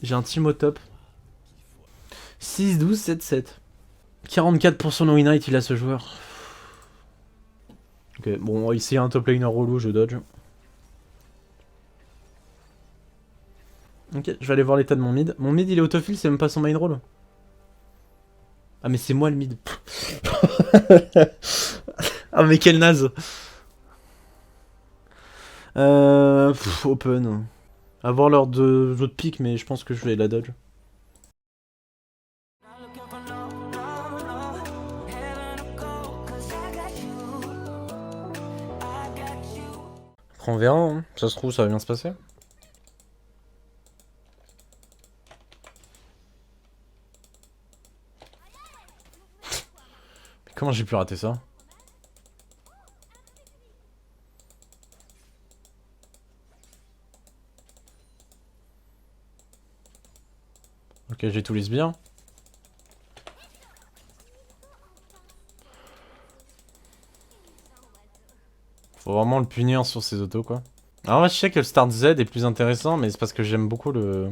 J'ai un team au top. 6, 12, 7, 7. 44% de win rate, il a ce joueur. Ok, bon, on va essayer un top laner relou, je dodge. Ok, je vais aller voir l'état de mon mid. Mon mid, il est autofill, c'est même pas son main role. Ah, mais c'est moi le mid. Ah, mais quel naze. Open. À voir leurs deux autres pics, mais je pense que je vais la dodge. Après, on verra, hein. Ça se trouve, ça va bien se passer. Mais comment j'ai pu rater ça? Ok, j'ai tout lisse bien. Faut vraiment le punir sur ses autos, quoi. Alors ouais, je sais que le start Z est plus intéressant, mais c'est parce que j'aime beaucoup le...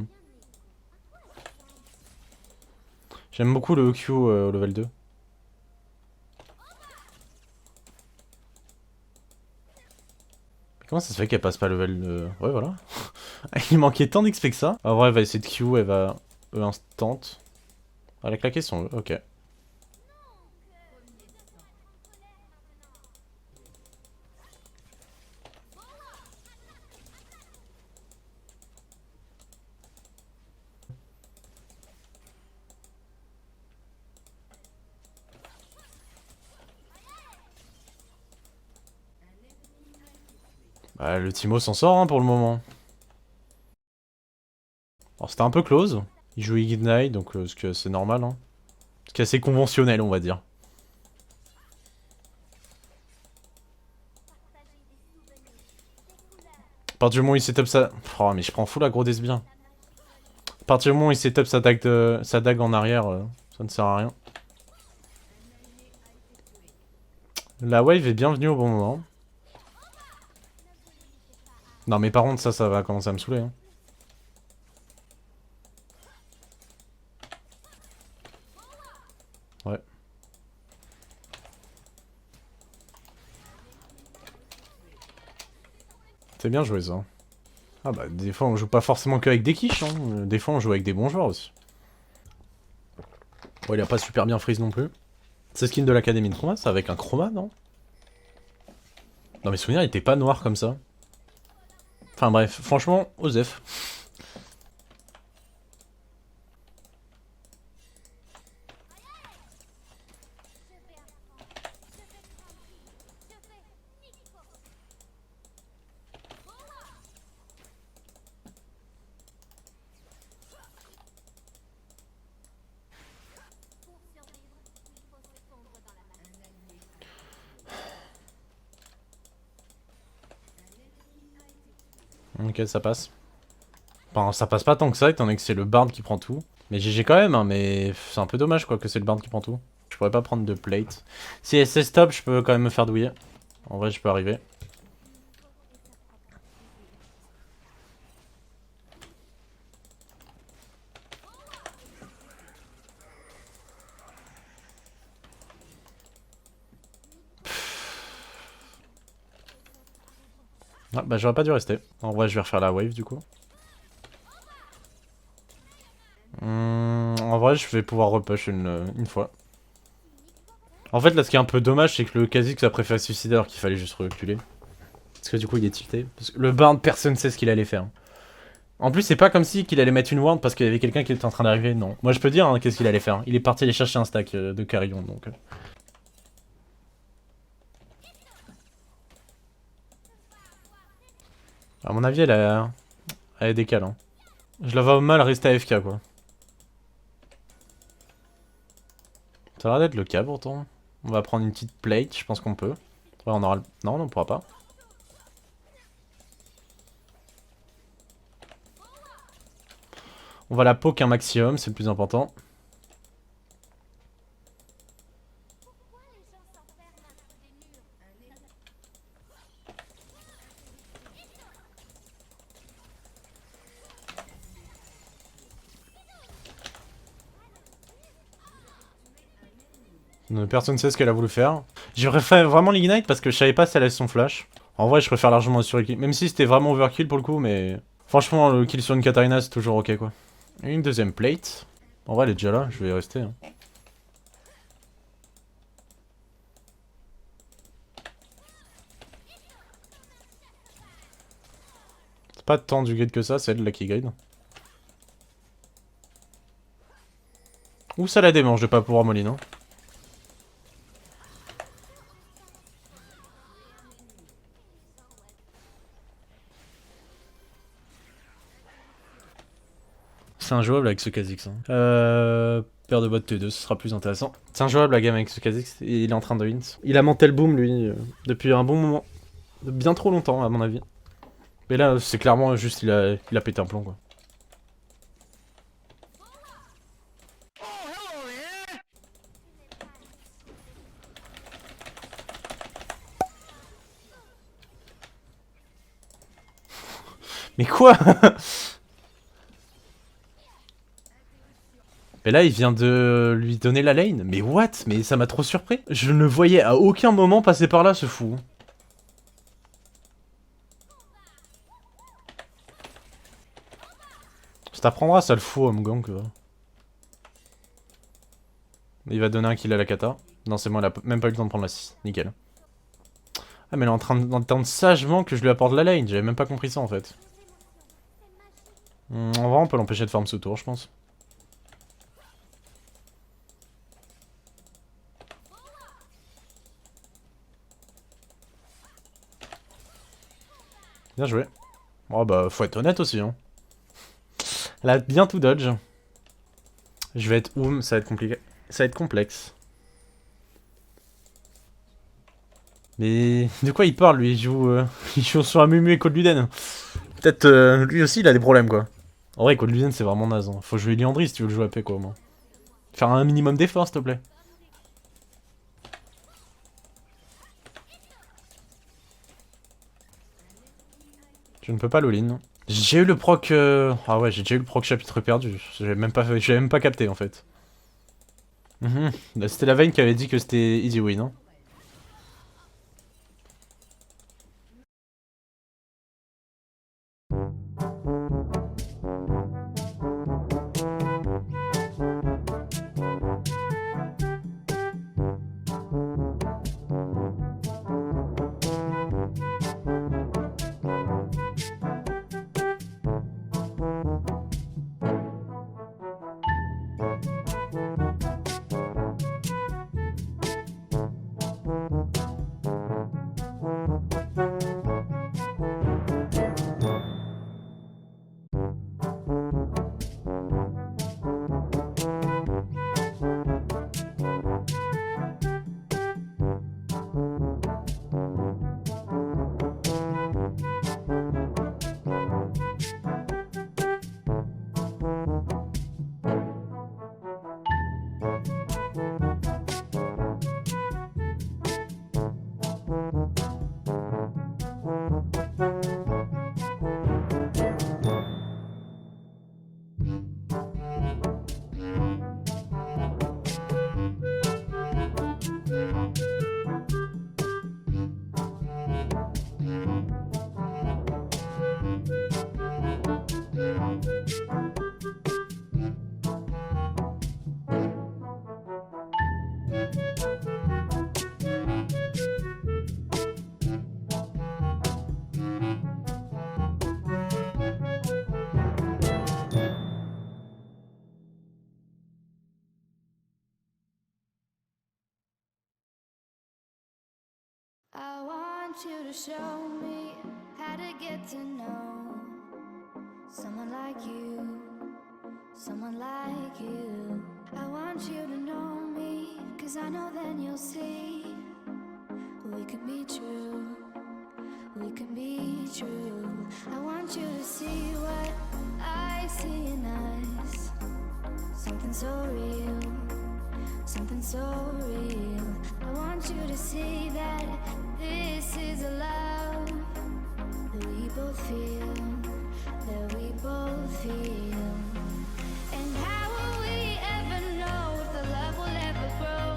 J'aime beaucoup le EQ au level 2. Comment ça se fait qu'elle passe pas level... Ouais, voilà. Il manquait tant d'XP que ça. En vrai, elle va essayer de Q, elle va... instant. Elle a claqué son E, ok. Bah, le Timo s'en sort, hein, pour le moment. Alors, c'était un peu close. Il joue Ignite, donc ce que c'est normal, hein. Ce qui est assez conventionnel, on va dire. À partir du moment où il setup sa... Oh, mais je prends full aggro des bien. À partir du moment où il setup sa dague en arrière, ça ne sert à rien. La wave est bienvenue au bon moment. Non mais par contre ça va commencer à me saouler, hein. Ouais. C'est bien joué ça. Ah bah des fois on joue pas forcément que avec des quiches, hein. Des fois on joue avec des bons joueurs aussi. Bon, il a pas super bien freeze non plus. C'est skin de l'académie de Chroma, ça avec un chroma, non? Dans mes souvenirs il était pas noir comme ça. Enfin bref, franchement, Osef. Ok, ça passe. Enfin, ça passe pas tant que ça, étant donné que c'est le Bard qui prend tout. Mais GG quand même, hein, mais c'est un peu dommage quoi que c'est le Bard qui prend tout. Je pourrais pas prendre de plate. Si SS top, je peux quand même me faire douiller. En vrai, je peux arriver. Ah, bah j'aurais pas dû rester. En vrai, je vais refaire la wave du coup. En vrai, je vais pouvoir repush une fois. En fait, là, ce qui est un peu dommage, c'est que le Kha'Zix a préféré se suicider alors qu'il fallait juste reculer. Parce que du coup, il est tilté. Parce que le Bard, personne ne sait ce qu'il allait faire. En plus, c'est pas comme si qu'il allait mettre une ward parce qu'il y avait quelqu'un qui était en train d'arriver. Non. Moi, je peux dire hein, qu'est-ce qu'il allait faire. Il est parti aller chercher un stack de Carillon, donc... À mon avis, elle décale. Hein. Je la vois mal rester AFK, quoi. Ça a l'air d'être le cas, pourtant. On va prendre une petite plate, je pense qu'on peut. Ouais, on aura... Non, on pourra pas. On va la poke un maximum, c'est le plus important. Personne sait ce qu'elle a voulu faire. J'ai préféré vraiment l'ignite parce que je savais pas si elle avait son flash. En vrai, je préfère largement le surkill. Même si c'était vraiment overkill pour le coup, mais... Franchement, le kill sur une Katarina, c'est toujours ok, quoi. Et une deuxième plate. En vrai, elle est déjà là, je vais y rester. Hein. C'est pas tant du grid que ça, c'est elle là qui grid. Ou ça la démange de pas pouvoir molly, non? C'est injouable avec ce Kha'Zix. Hein. Paire de bottes T2, ce sera plus intéressant. C'est injouable la game avec ce Kha'Zix, et il est en train de hint. Il a mantel boom lui, depuis un bon moment. Bien trop longtemps à mon avis. Mais là, c'est clairement juste, il a pété un plomb quoi. Mais quoi? Et là, il vient de lui donner la lane. Mais what? Mais ça m'a trop surpris. Je ne le voyais à aucun moment passer par là, ce fou. Ça t'apprendra, ça le fout, Mgang. Il va donner un kill à la kata. Non, c'est bon, elle a même pas eu le temps de prendre la 6. Nickel. Ah, mais elle est en train d'entendre sagement que je lui apporte la lane. J'avais même pas compris ça, en fait. En vrai, on peut l'empêcher de farm ce tour, je pense. Bien joué. Oh bah, faut être honnête aussi, hein. Elle a bien tout dodge. Je vais être ça va être compliqué. Ça va être complexe. Mais de quoi il parle lui? Il joue sur un Mumu et Code Luden. Peut-être lui aussi il a des problèmes quoi. En vrai Code Luden c'est vraiment naze. Hein. Faut jouer Liandry si tu veux le jouer AP quoi au moins. Faire un minimum d'effort s'il te plaît. Je ne peux pas l'all-in. J'ai eu le proc... Ah ouais j'ai déjà eu le proc chapitre perdu. J'avais même pas capté en fait. C'était la Vayne qui avait dit que c'était easy win. Hein. I want you to show me how to get to know someone like you, someone like you. I want you to know me, 'cause I know then you'll see we can be true, we can be true. I want you to see what I see in us, something so real, something so real. I want you to see that this is a love that we both feel, that we both feel. And how will we ever know if the love will ever grow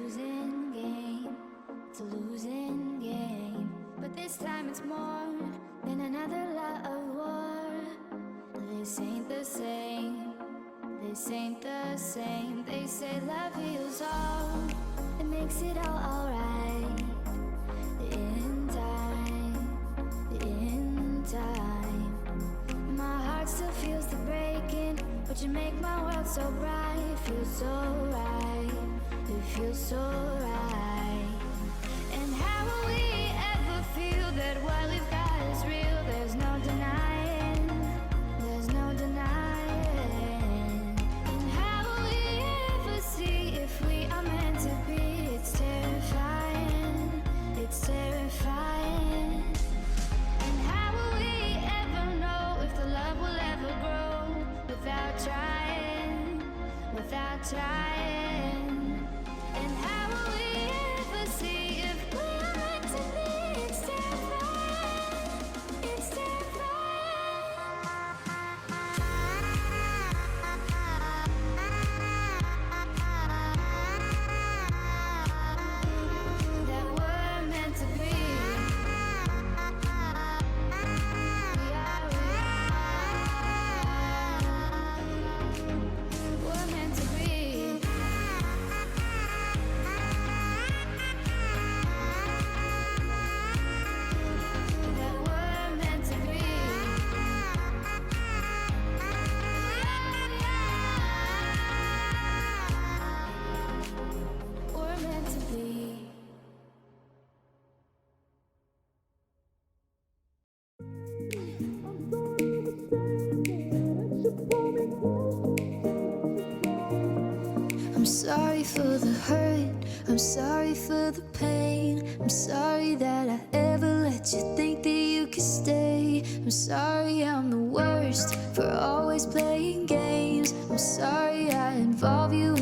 losing game. It's a losing game. But this time it's more than another love war. This ain't the same. This ain't the same. They say love heals all. It makes it all alright. In time. In time. My heart still feels the breaking, but you make my world so bright. It feels so right. It feels so right. And how will we ever feel that what we've got is real? There's no denying. There's no denying. And how will we ever see if we are meant to be? It's terrifying. It's terrifying. And how will we ever know if the love will ever grow without trying? Without trying. And how will we ever see if we are meant to be? It's terrifying. It's terrifying. That we're meant to be. We are. We're meant to be. That we're meant to be. We're meant to be. I'm sorry for the hurt, I'm sorry for the pain. I'm sorry that I ever let you think that you could stay. I'm sorry I'm the worst for always playing games. I'm sorry I involve you